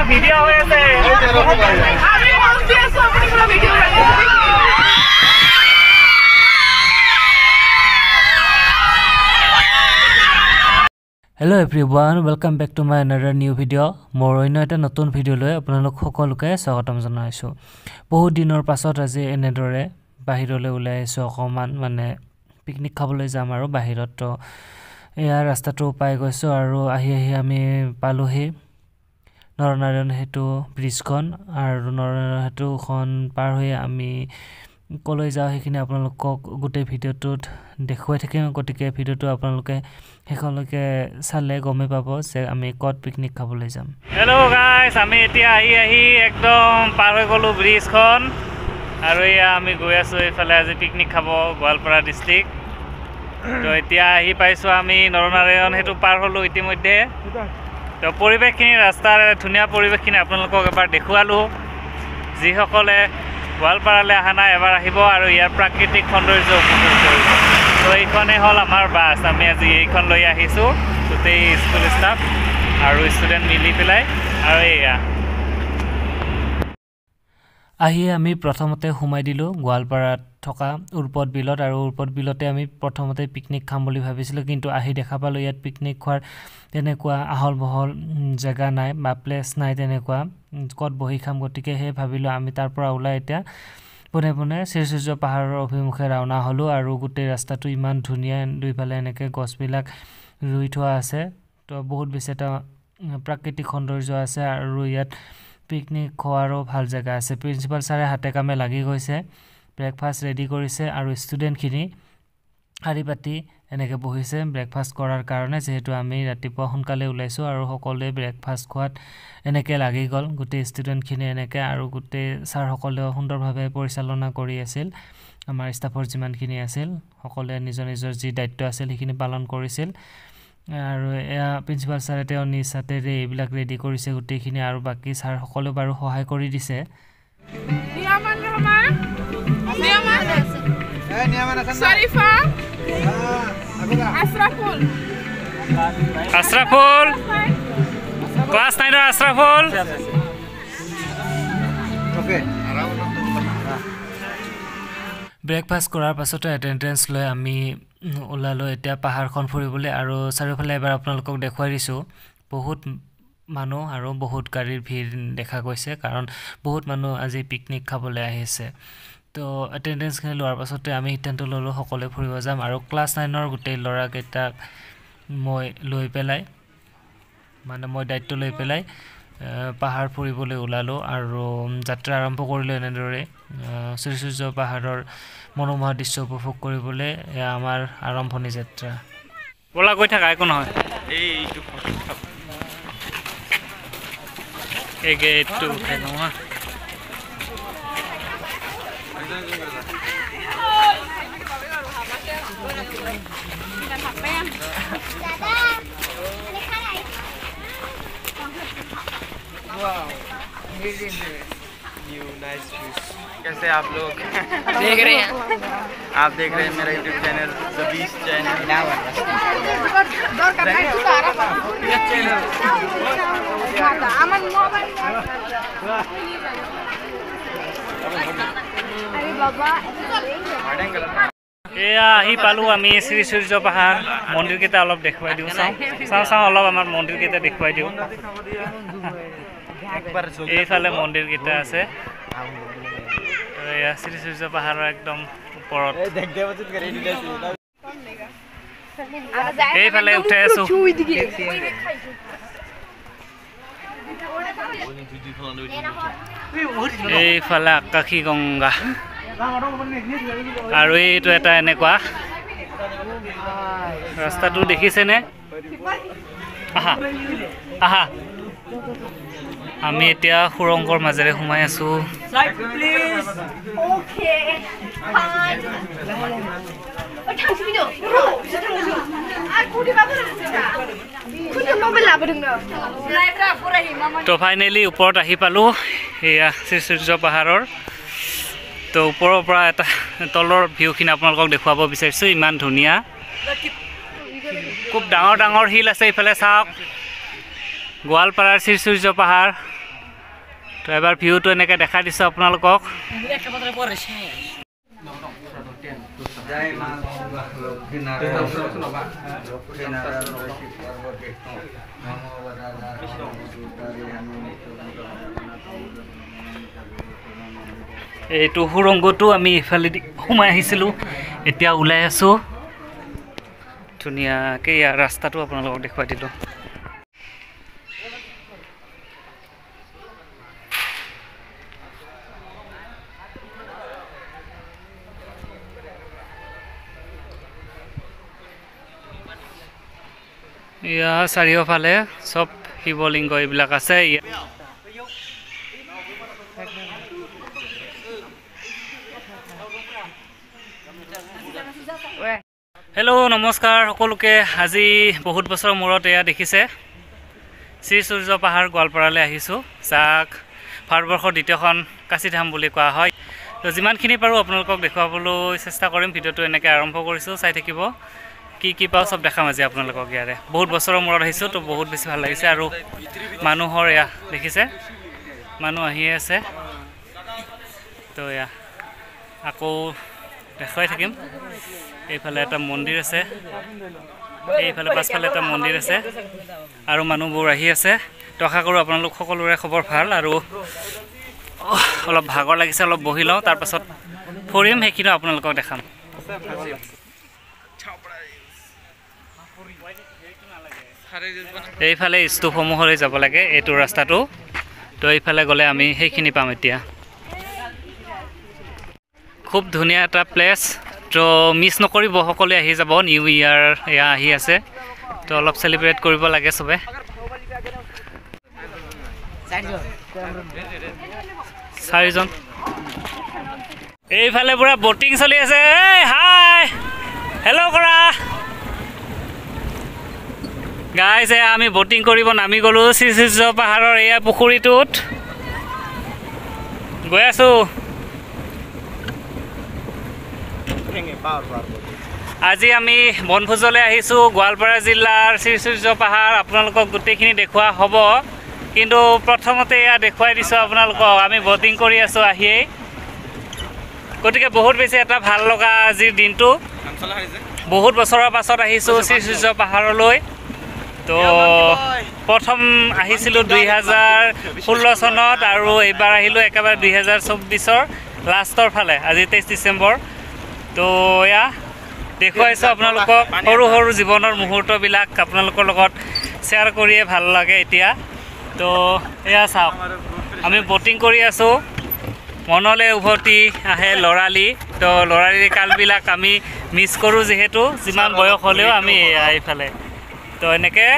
Video হয়ে আছে Hello everyone, welcome back to my another new video. More in a notun video loy আপোনালোক সকলোকে স্বাগতম জনাইছো। বহু দিনৰ পাছত আজি এনেদৰে বাহিৰলৈ ওলাই আহিছো অকমান মানে পিকনিক খাবলৈ যাম আৰু বাহিৰত তো এয়া ৰাস্তাটো পাই গৈছো আৰু আহি আমি পালোহি নৰনাৰায়ণ হেতু ব্ৰিজখন আৰু নৰনাৰায়ণ হেতুখন পাৰ হৈ আমি কলৈ যাও হেখিনি আপোনালোকক গুটে ভিডিওটোত দেখুৱাই থাকিম গটিকে ভিডিওটো আপোনালোকে হেখনলৈকে চালে গমে পাব যে আমি কত পিকনিক খাবলৈ যাম। হেল্ল গাইস, আমি এতিয়া আহি একদম পাৰ হৈ গলো ব্ৰিজখন আৰু এয়া আমি গৈ আছো এফালে আজি পিকনিক খাব গোৱালপাৰা ডিস্ট্ৰিক্ট। তো এতিয়া আহি পাইছো আমি নৰনাৰায়ণ হেতু পাৰ হলো ইতিমধ্যে। তো পৰিবেশখিনি ৰাস্তাৰ ধুনীয়া পৰিবেশখিনি আপোনালোকক এবাৰ দেখুৱালো। যিসকলে গোৱালপাৰালৈ অহা নাই এবাৰ আহিব আৰু ইয়াৰ প্ৰাকৃতিক সৌন্দৰ্য উপভোগ কৰিব। তো এইখনে হল আমাৰ বাছ। আমি আজি এইখন লৈ আহিছো গোটেই স্কুল ষ্টাফ আৰু ষ্টুডেণ্ট মিলি পেলাই আৰু এয়া আহি আমি প্ৰথমতে সোমাই দিলো গোৱালপাৰাত থকা উৰপদ বিলত আৰু উৰপদ বিলতে আমি প্ৰথমতে পিকনিক খাম বুলি ভাবিছিলো, কিন্তু আহি দেখা পালো ইয়াত পিকনিক খোৱাৰ তেনেকুৱা আহল বহল জায়গা নাই বা প্লেস নাই তেনেকুৱা কত বহি খাম। গতিকে হে ভাবিলো আমি তাৰ পৰা ওলাই এতিয়া পুনে পুনে শ্ৰীসূৰ্য পাহাৰৰ অভিমুখে ৰাওনা হলো আৰু গোটেই ৰাস্তাটো ইমান ধুনীয়া, দুইফালে এনেকে গছবিলাক ৰুই থোৱা আছে। তো বহুত বেছি এটা প্ৰাকৃতিক সৌন্দৰ্য আছে আৰু ইয়াত পিকনিক খোৱাৰো ভাল জায়গা আছে। প্ৰিন্সিপাল ছাৰে হাতে কামে লাগি গৈছে, ব্ৰেকফাষ্ট ৰেডি কৰিছে আৰু ষ্টুডেণ্টখিনি শাৰী পাতি এনেকে বহিছে ব্ৰেকফাষ্ট কৰাৰ কাৰণে, যেহেতু আমি ৰাতিপুৱা সোনকালে ওলাইছো আৰু সকলোৱে ব্ৰেকফাষ্ট খোৱাত এনেকে লাগি গল গোটেই ষ্টুডেণ্টখিনি এনেকে আৰু গোটেই ছাৰ সকলেও সুন্দৰভাৱে পৰিচালনা কৰি আছিল। আমাৰ ষ্টাফৰ যিমানখিনি আছিল সকলোৱে নিজৰ যি দায়িত্ব আছিল সেইখিনি পালন কৰিছিল আৰু এয়া প্ৰিন্সিপাল ছাৰে তেওঁ নিজ হাতেৰে এইবিলাক ৰেডি কৰিছে গোটেইখিনি আৰু বাকি ছাৰ সকলেও বাৰু সহায় কৰি দিছে। আশৰাফুল ক্লাস 9 এৰ আশৰাফুল ওকে। ব্ৰেকফাষ্ট কৰাৰ পাছতে এটেন্ডেন্স লৈ আমি ওলালো এতিয়া পাহাৰখন ফুৰিবলৈ আৰু চাৰিওফালে এবাৰ আপোনালোকক দেখুৱাই দিছো। বহুত মানুহ আৰু বহুত গাড়ীৰ ভিৰ দেখা গৈছে কাৰণ বহুত মানুহ আজি পিকনিক খাবলৈ আহিছে। তো এটেন্ডেন্স খিনি লোৱাৰ পাছতে আমি সিদ্ধান্ত ললো সকলোৱে ফুৰিব যাম আৰু ক্লাস 9 ৰ গোটেই ল'ৰা কেইটাক মই লৈ পেলাই মই দায়িত্ব লৈ পেলাই পাহাৰ ফুৰিবলৈ ওলালো আৰু যাত্ৰা আৰম্ভ কৰিলো এনেদৰে শ্ৰীসূৰ্য পাহাৰৰ মনোমোহা দৃশ্য উপভোগ কৰিবলৈ আমাৰ আৰম্ভণি যাত্ৰা। বলা গৈ থাকা একো নহয়। এই গেটটো উঠাই লওঁ হা। Wow, new nice views. कैसे आप लोग देख रहे हैं? आप देख रहे हैं मेरा YouTube channel the beast channel. এয়া আহি পালো আমি শ্ৰীসূৰ্য পাহাৰ। মন্দিৰ কেইটা অলপ দেখুৱাই দিওঁ, চাওঁ অলপ আমাৰ মন্দিৰ কেইটা দেখুৱাই দিওঁ। এইফালে মন্দিৰ কেইটা আছে, এয়া শ্ৰীসূৰ্য পাহাৰৰ একদম ওপৰত। এইফালে উঠাই আছো। এইফালে আকাশী গংগা আৰু এইটো এটা এনেকুৱা ৰাস্তাটো দেখিছেনে? আহা আহা আমি এতিয়া সুৰংগৰ মাজেৰে সোমাই আছো। তো ফাইনেলি ওপৰত আহি পালো এয়া শ্ৰীসূৰ্য পাহাৰৰ। তো ওপৰৰ পৰা এটা তলৰ ভিউখিনি আপোনালোকক দেখুৱাব বিচাৰিছো, ইমান ধুনীয়া। খুব ডাঙৰ ডাঙৰ হিল আছে ইফালে চাওক গোৱালপাৰাৰ শ্ৰীসূৰ্য পাহাৰ তো এবাৰ ভিউটো এনেকৈ দেখাই দিছোঁ আপোনালোকক এইটো সুৰংগটো আমি ইফালেদি সোমাই আহিছিলোঁ এতিয়া ওলাই আছোঁ ধুনীয়াকৈ ইয়াৰ ৰাস্তাটো আপোনালোকক দেখুৱাই দিলোঁ ইয়া চাৰিওফালে চব শিৱলিংগ এইবিলাক আছে হেল্ল' নমস্কাৰ সকলোকে আজি বহুত বছৰৰ মূৰত এয়া দেখিছে শ্ৰীসূৰ্য পাহাৰ গোৱালপাৰালৈ আহিছোঁ যাক ভাৰতবৰ্ষৰ দ্বিতীয়খন কাশীধাম বুলি কোৱা হয় তো যিমানখিনি পাৰোঁ আপোনালোকক দেখুৱাবলৈ চেষ্টা কৰিম ভিডিঅ'টো এনেকৈ আৰম্ভ কৰিছোঁ চাই থাকিব কি পাওঁ চব দেখাম আজি আপোনালোকক ইয়াৰে বহুত বছৰৰ মূৰত আহিছোঁ তো বহুত বেছি ভাল লাগিছে আৰু মানুহৰ এয়া দেখিছে মানুহ আহি আছে তো এয়া আকৌ দেখুৱাই থাকিম এইফালে এটা মন্দিৰ আছে এইফালে পাছফালে এটা মন্দিৰ আছে আৰু মানুহবোৰ আহি আছে তো আশা কৰোঁ আপোনালোক সকলোৰে খবৰ ভাল আৰু অলপ ভাগৰ লাগিছে অলপ বহি লওঁ তাৰপাছত ফুৰিম সেইখিনি আপোনালোকক দেখাম এইফালে স্তূপসমূহলৈ যাব লাগে এইটো ৰাস্তাটো তো এইফালে গ'লে আমি সেইখিনি পাম এতিয়া খুব ধুনীয়া এটা প্লেচ তো মিছ নকৰিব সকলোৱে আহি যাব নিউ ইয়াৰ এয়া আহি আছে তো অলপ চেলিব্ৰেট কৰিব লাগে চবে চাৰিজন এইফালে পুৰা বটিং চলি আছে হাই হেল্ল' কৰা গাইজ আমি বটিং কৰিব নামি গ'লোঁ শ্ৰীসূৰ্য পাহাৰৰ এয়া পুখুৰীটোত গৈ আছোঁ আজি আমি বনভোজলৈ আহিছোঁ গোৱালপাৰা জিলাৰ শ্ৰীসূৰ্য পাহাৰ আপোনালোকক গোটেইখিনি দেখুওৱা হ'ব কিন্তু প্ৰথমতে এয়া দেখুৱাই দিছোঁ আপোনালোকক আমি বটিং কৰি আছোঁ আহিয়েই গতিকে বহুত বেছি এটা ভাল লগা আজিৰ দিনটো বহুত বছৰৰ পাছত আহিছোঁ শ্ৰীসূৰ্য পাহাৰলৈ তো প্ৰথম আহিছিলোঁ 2016 চনত আৰু এইবাৰ আহিলোঁ একেবাৰে 2024ৰ লাষ্টৰ ফালে আজি 23 ডিচেম্বৰ তো এয়া দেখুৱাইছোঁ আপোনালোকক সৰু সৰু জীৱনৰ মুহূৰ্তবিলাক আপোনালোকৰ লগত শ্বেয়াৰ কৰিয়ে ভাল লাগে এতিয়া তো এয়া চাওক আমি বটিং কৰি আছোঁ মনলৈ উভতি আহে ল'ৰালি তো ল'ৰালিৰ কালবিলাক আমি মিছ কৰোঁ যিহেতু যিমান বয়স হ'লেও আমি এইফালে তো এনেকৈ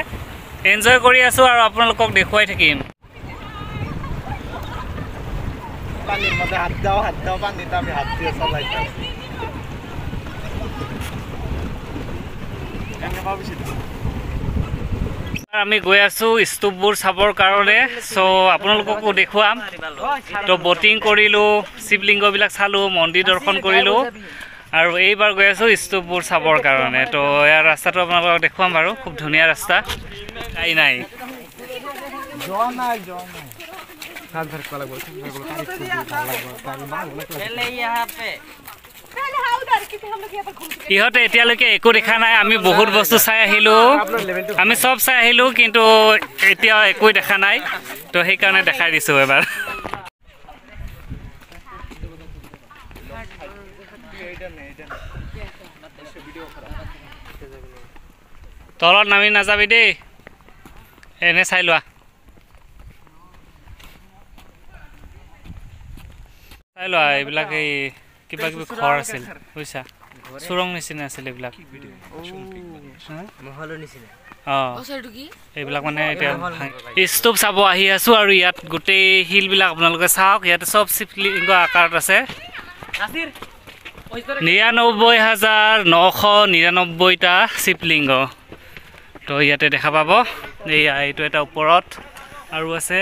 এনজয় কৰি আছোঁ আৰু আপোনালোকক দেখুৱাই থাকিম আমি গৈ আছোঁ স্তূপবোৰ চাবৰ কাৰণে চ' আপোনালোককো দেখুৱাম তো বটিং কৰিলোঁ শিৱলিংগবিলাক চালোঁ মন্দিৰ দৰ্শন কৰিলোঁ আৰু এইবাৰ গৈ আছোঁ স্তূপবোৰ চাবৰ কাৰণে তো ইয়াৰ ৰাস্তাটো আপোনালোকক দেখুৱাম বাৰু খুব ধুনীয়া ৰাস্তা নাই ইহঁতে এতিয়ালৈকে একো দেখা নাই আমি বহুত বস্তু চাই আহিলোঁ আমি চব চাই আহিলোঁ কিন্তু এতিয়াও একো দেখা নাই তো সেইকাৰণে দেখাই দিছোঁ এবাৰ তলত নামি নাযাবি দেই এনে চাই লোৱা এইবিলাক এই কিবা কিবি ঘৰ আছিল বুজিছা চুৰং নিচিনা আছিল এইবিলাক এইবিলাক মানে এতিয়া স্তূপ চাব আহি আছোঁ আৰু ইয়াত গোটেই শিলবিলাক আপোনালোকে চাওক ইয়াতে চব শিৱলিংগ আকাৰত আছে 99,999টা শিৱলিংগ তো ইয়াতে দেখা পাব এইটো এটা ওপৰত আৰু আছে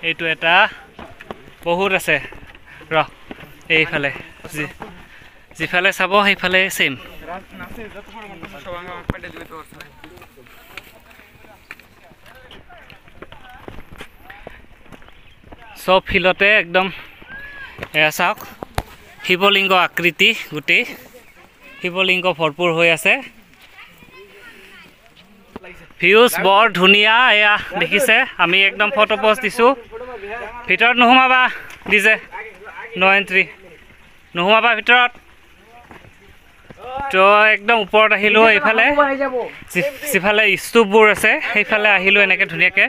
এইটো এটা বহুত আছে এইফালে যিফালে চাব সেইফালে সেম চব ফিল্ডতে একদম এয়া চাওক শিৱলিংগ আকৃতি গোটেই শিৱলিংগ ভৰপূৰ হৈ আছে ভিউজ বৰ ধুনীয়া এয়া দেখিছে আমি একদম ফটো পোষ্ট দিছোঁ ভিতৰত নোসোমাবা দিছে নো এণ্ট্ৰি নোসোমাবা ভিতৰত তো একদম ওপৰত আহিলোঁ এইফালে যিফালে স্তূপবোৰ আছে সেইফালে আহিলোঁ এনেকৈ ধুনীয়াকৈ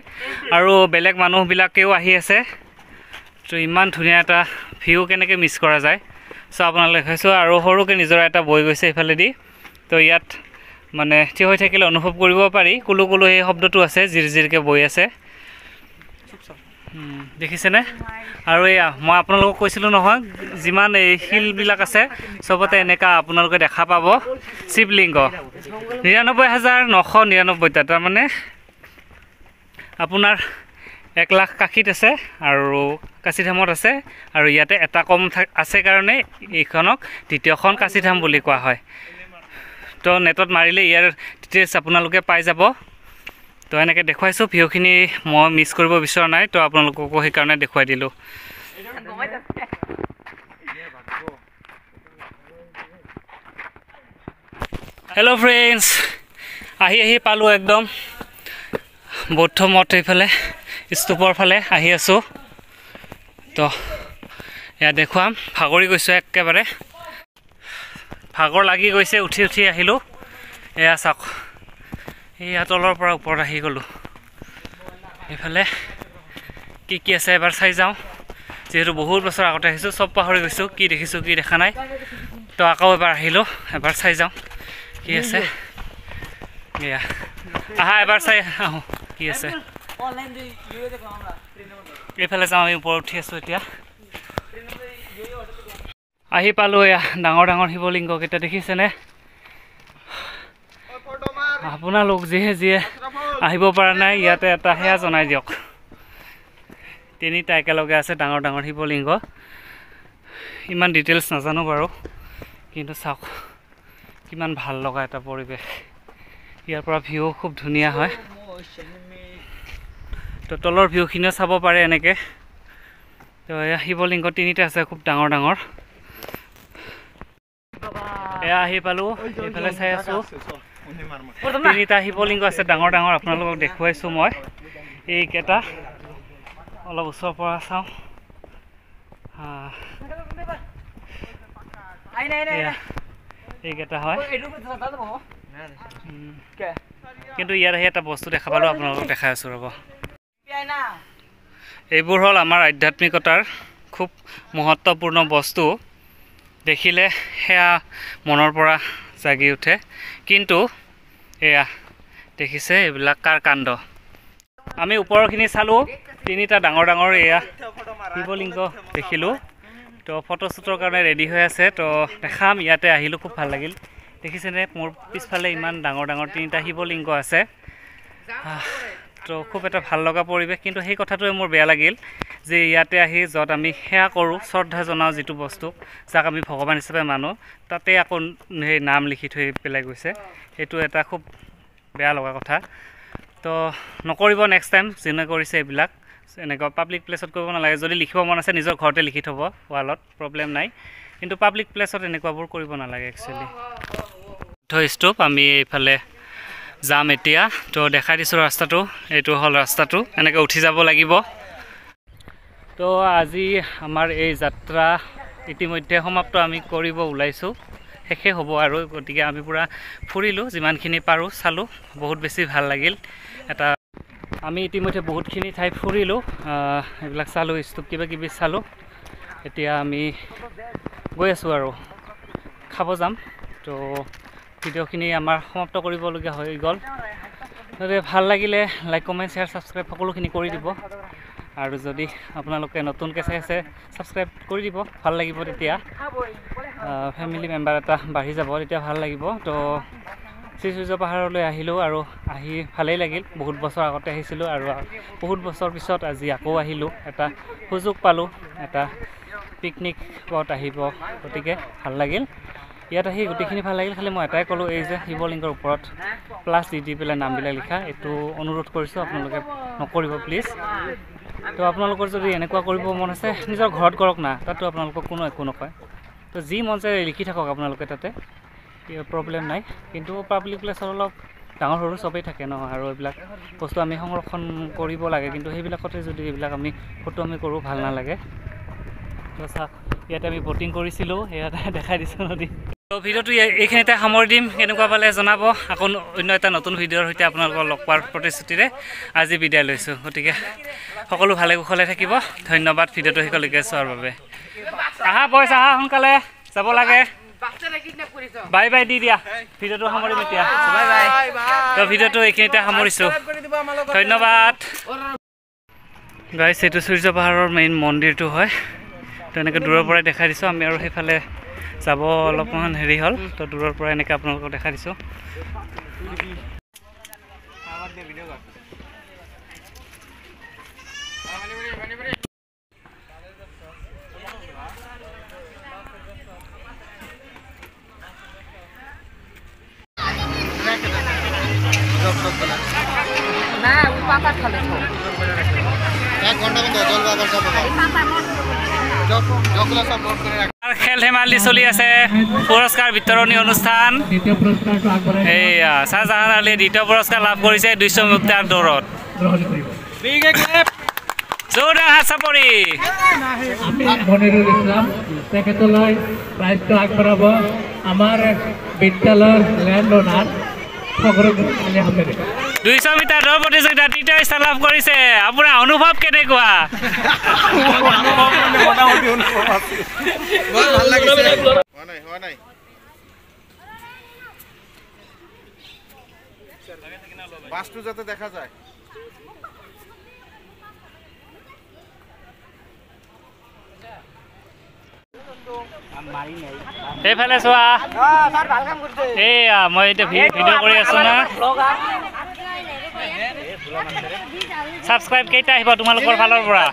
আৰু বেলেগ মানুহবিলাকেও আহি আছে তো ইমান ধুনীয়া এটা ভিউ কেনেকৈ মিছ কৰা যায় চ' আপোনালোকে দেখাইছোঁ আৰু সৰুকৈ নিজৰা এটা বৈ গৈছে এইফালেদি তো ইয়াত মানে থিয় হৈ থাকিলে অনুভৱ কৰিব পাৰি কুলু কুলু সেই শব্দটো আছে জিৰ জিৰকৈ বৈ আছে দেখিছেনে আৰু এয়া মই আপোনালোকক কৈছিলোঁ নহয় যিমান এই শিলবিলাক আছে চবতে এনেকুৱা আপোনালোকে দেখা পাব শিৱলিংগ ৯৯,৯৯৯টা তাৰমানে আপোনাৰ 1,00,000 কাশীত আছে আৰু কাশীধামত আছে আৰু ইয়াতে এটা কম আছে কাৰণে এইখনক দ্বিতীয়খন কাশীধাম বুলি কোৱা হয় তো নেটত মাৰিলে ইয়াৰ ডিটেইলছ আপোনালোকে পাই যাব তো এনেকৈ দেখুৱাইছোঁ ভিউখিনি মই মিছ কৰিব বিচৰা নাই তো আপোনালোককো সেইকাৰণে দেখুৱাই দিলোঁ হেল্ল' ফ্ৰেণ্ডছ আহি পালোঁ একদম বৌদ্ধ মঠ এইফালে স্তূপৰ ফালে আহি আছোঁ তো এয়া দেখুৱাম ভাগৰি গৈছোঁ একেবাৰে ভাগৰ লাগি গৈছে উঠি উঠি আহিলোঁ এয়া চাওক এয়া তলৰ পৰা ওপৰত আহি গ'লোঁ এইফালে কি আছে এবাৰ চাই যাওঁ যিহেতু বহুত বছৰ আগতে আহিছোঁ চব পাহৰি গৈছোঁ কি দেখিছোঁ কি দেখা নাই তো আকৌ এবাৰ আহিলোঁ এবাৰ চাই যাওঁ কি আছে এয়া আহা এবাৰ চাই আহোঁ কি আছে এইফালে যাওঁ আমি ওপৰত উঠি আছোঁ এতিয়া আহি পালোঁ এয়া ডাঙৰ ডাঙৰ শিৱলিংগকেইটা দেখিছেনে আপোনালোক যিয়ে আহিব পৰা নাই ইয়াতে এটা সেয়া জনাই দিয়ক তিনিটা একেলগে আছে ডাঙৰ ডাঙৰ শিৱলিংগ ইমান ডিটেইলছ নাজানো বাৰু কিন্তু চাওক কিমান ভাল লগা এটা পৰিৱেশ ইয়াৰ পৰা ভিউ খুব ধুনীয়া হয় তো তলৰ ভিউখিনিও চাব পাৰে এনেকৈ তো এয়া শিৱলিংগ তিনিটা আছে খুব ডাঙৰ ডাঙৰ এয়া আহি পালোঁ এইফালে চাই আছোঁ তিনিটা শিৱলিংগ আছে ডাঙৰ ডাঙৰ আপোনালোকক দেখুৱাইছোঁ মই এইকেইটা অলপ ওচৰৰ পৰা চাওঁ এইকেইটা হয় কিন্তু ইয়াত আহি এটা বস্তু দেখা পালোঁ আপোনালোকক দেখাই আছোঁ ৰ'ব এইবোৰ হ'ল আমাৰ আধ্যাত্মিকতাৰ খুব মহত্বপূৰ্ণ বস্তু দেখিলে সেয়া মনৰ পৰা জাগি উঠে কিন্তু এয়া দেখিছে এইবিলাক কাৰ কাণ্ড আমি ওপৰৰখিনি চালোঁ তিনিটা ডাঙৰ ডাঙৰ এয়া শিৱলিংগ দেখিলোঁ তো ফটো শ্বুটৰ কাৰণে ৰেডি হৈ আছে তো দেখাম ইয়াতে আহিলোঁ খুব ভাল লাগিল দেখিছেনে মোৰ পিছফালে ইমান ডাঙৰ ডাঙৰ তিনিটা শিৱলিংগ আছে তো খুব এটা ভাল লগা পৰিৱেশ কিন্তু সেই কথাটোৱে মোৰ বেয়া লাগিল যে ইয়াতে আহি য'ত আমি সেৱা কৰোঁ শ্ৰদ্ধা জনাওঁ যিটো বস্তু যাক আমি ভগৱান হিচাপে মানো তাতে আকৌ সেই নাম লিখি থৈ পেলাই গৈছে সেইটো এটা খুব বেয়া লগা কথা তো নকৰিব নেক্সট টাইম যোনে কৰিছে এইবিলাক এনেকুৱা পাব্লিক প্লেছত কৰিব নালাগে যদি লিখিব মন আছে নিজৰ ঘৰতে লিখি থ'ব ৱালত প্ৰব্লেম নাই কিন্তু পাব্লিক প্লেছত এনেকুৱাবোৰ কৰিব নালাগে একচুৱেলি স্তূপ আমি এইফালে যাম এতিয়া তো দেখাই দিছোঁ ৰাস্তাটো এইটো হ'ল ৰাস্তাটো এনেকৈ উঠি যাব লাগিব তো আজি আমাৰ এই যাত্ৰা ইতিমধ্যে সমাপ্ত আমি কৰিব ওলাইছোঁ শেষে হ'ব আৰু গতিকে আমি পূৰা ফুৰিলোঁ যিমানখিনি পাৰোঁ চালোঁ বহুত বেছি ভাল লাগিল এটা আমি ইতিমধ্যে বহুতখিনি ঠাই ফুৰিলোঁ এইবিলাক চালোঁ স্তূপ কিবা কিবি চালোঁ এতিয়া আমি গৈ আছোঁ আৰু খাব যাম তো ভিডিঅ'খিনি আমাৰ সমাপ্ত কৰিবলগীয়া হৈ গ'ল গতিকে ভাল লাগিলে লাইক কমেণ্ট শ্বেয়াৰ ছাবস্ক্ৰাইব সকলোখিনি কৰি দিব আৰু যদি আপোনালোকে নতুনকৈ চাই আছে ছাবস্ক্ৰাইব কৰি দিব ভাল লাগিব তেতিয়া ফেমিলি মেম্বাৰ এটা বাঢ়ি যাব তেতিয়া ভাল লাগিব তো শ্ৰীসূৰ্য পাহাৰলৈ আহিলোঁ আৰু আহি ভালেই লাগিল বহুত বছৰ আগতে আহিছিলোঁ আৰু বহুত বছৰ পিছত আজি আকৌ আহিলোঁ এটা সুযোগ পালোঁ এটা পিকনিক স্পট আহিব গতিকে ভাল লাগিল ইয়াত আহি গোটেইখিনি ভাল লাগিল খালি মই এটাই ক'লোঁ এই যে শিৱলিংগৰ ওপৰত প্লাছ দি পেলাই নামবিলাক লিখা এইটো অনুৰোধ কৰিছোঁ আপোনালোকে নকৰিব প্লিজ তো আপোনালোকৰ যদি এনেকুৱা কৰিব মন আছে নিজৰ ঘৰত কৰক না, তাতো আপোনালোকক কোনো একো নকয়। তো যি মন যায় লিখি থাকক আপোনালোকে, তাতে প্ৰব্লেম নাই। কিন্তু পাব্লিক প্লেচত অলপ ডাঙৰ সৰু চবেই থাকে নহয়, আৰু এইবিলাক বস্তু আমি সংৰক্ষণ কৰিব লাগে। কিন্তু সেইবিলাকতে যদি এইবিলাক আমি ফটো আমি কৰোঁ ভাল নালাগে। তো চাওক, ইয়াতে আমি ব'টিং কৰিছিলোঁ, ইয়াতে দেখাই দিছোঁ নদী। তো ভিডিঅ'টো এইখিনিতে সামৰি দিম। কেনেকুৱা পালে জনাব। আকৌ অন্য এটা নতুন ভিডিঅ'ৰ সৈতে আপোনালোকক লগ পোৱাৰ প্ৰতিশ্ৰুতিৰে আজি বিদায় লৈছোঁ। গতিকে সকলো ভালে কুশলে থাকিব। ধন্যবাদ ভিডিঅ'টো শেষলৈকে চোৱাৰ বাবে। আহা বয়স, আহা সোনকালে, যাব লাগে। বাই বাই দি দিয়া, ভিডিঅ'টো সামৰিম এতিয়া। তো ভিডিঅ'টো এইখিনিতে সামৰিছোঁ, ধন্যবাদ। গাইছ, এইটো সূৰ্য পাহাৰৰ মেইন মন্দিৰটো হয়। তো এনেকৈ দূৰৰ পৰাই দেখাই দিছোঁ আমি, আৰু সেইফালে যাব অলপমান হেৰি হ'ল। তো দূৰৰ পৰা এনেকৈ আপোনালোকক দেখাই দিছোঁ। খেল ধেমালি চলি আছে, পুৰস্কাৰ বিতৰণী অনুষ্ঠান। এইয়া শ্বাহজাহান আলীয়ে দ্বিতীয় পুৰস্কাৰ লাভ কৰিছে 200 মিটাৰ দৌৰত। জোৰদাৰ হাত চাপৰি। মনিৰুল ইছলাম তেখেতলৈ প্ৰাইজটো আগবঢ়াব আমাৰ বিদ্যালয়ৰ লেণ্ড অনাৰ ফখৰুল আলী আহমেদে। 200 মিটাৰ দৌৰ প্ৰতিযোগিতাত তৃতীয় স্থান লাভ কৰিছে। আপোনাৰ অনুভৱ কেনেকুৱা? বাসটো যাতে দেখা যায়। এইফালে চোৱা, এইয়া মই এতিয়া ভিডিঅ' কৰি আছোঁ না। ছাবস্ক্ৰাইব কেইটা আহিব তোমালোকৰ ফালৰ পৰা?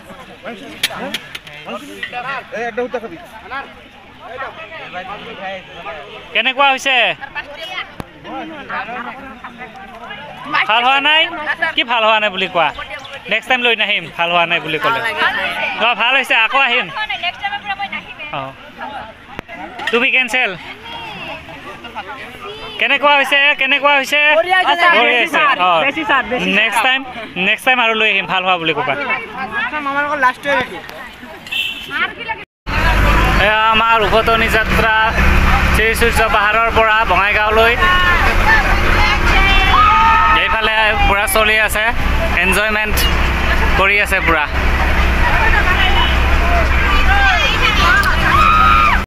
কেনেকুৱা হৈছে? ভাল হোৱা নাই? কি ভাল হোৱা নাই বুলি কোৱা? নেক্সট টাইম লৈ নাহিম ভাল হোৱা নাই বুলি ক'লে। ভাল হৈছে, আকৌ আহিম। অঁ, তুমি কেঞ্চেল। কেনেকুৱা হৈছে? কেনেকুৱা হৈছে? অঁ, নেক্সট টাইম আৰু লৈ আহিম ভাল হোৱা বুলি ক'বা। এয়া আমাৰ উভতনি যাত্ৰা শ্ৰী সূৰ্য পাহাৰৰ পৰা বঙাইগাঁৱলৈ। এইফালে পূৰা চলি আছে, এনজয়মেণ্ট কৰি আছে পূৰা।